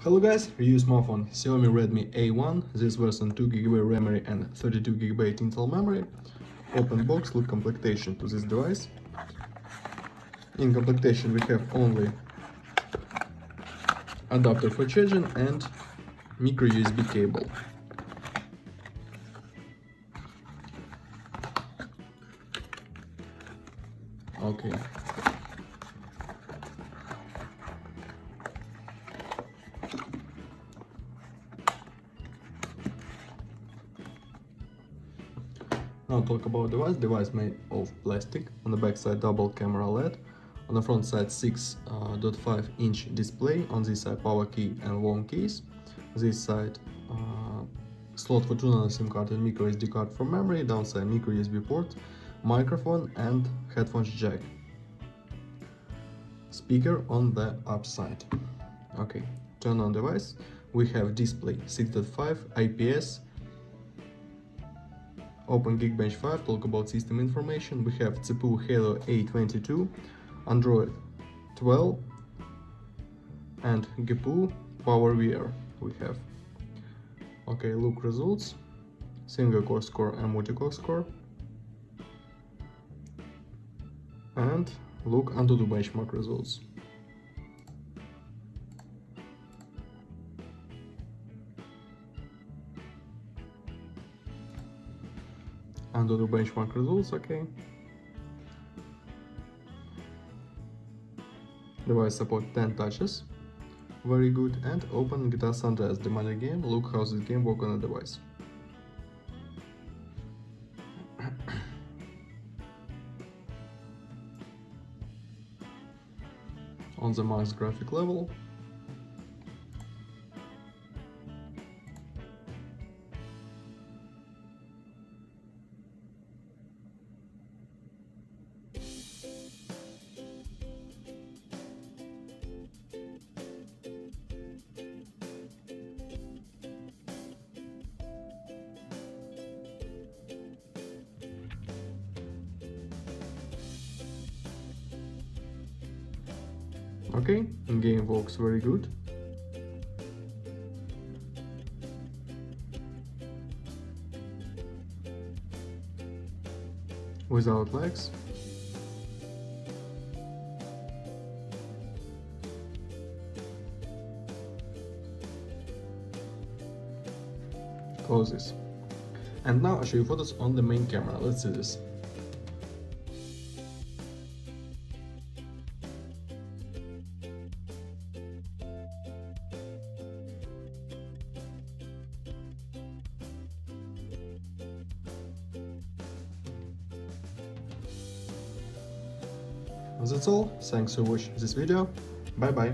Hello guys, review smartphone Xiaomi Redmi A1. This version 2GB memory and 32GB internal memory. Open box, look complementation to this device. In complementation we have only adapter for charging and micro USB cable. Okay. Now talk about device. Device made of plastic. On the back side double camera LED. On the front side 6.5-inch display. On this side power key and long keys. This side slot for 2 nano SIM card and micro SD card for memory. Downside micro USB port, microphone and headphones jack. Speaker on the upside. Okay, turn on device. We have display 6.5 IPS. Open Geekbench 5, talk about system information. We have CPU Helio A22, Android 12, and GPU PowerVR we have. Okay, look results, single core score and multi-core score. And look onto the benchmark results. Under the benchmark results, okay. Device support 10 touches, very good. And open Guitar San Andreas, the money game. Look how this game works on the device. On the max graphic level. Okay, game works very good. Without lags. Close this. And now I'll show you photos on the main camera. Let's see this. That's all. Thanks for watching this video. Bye bye.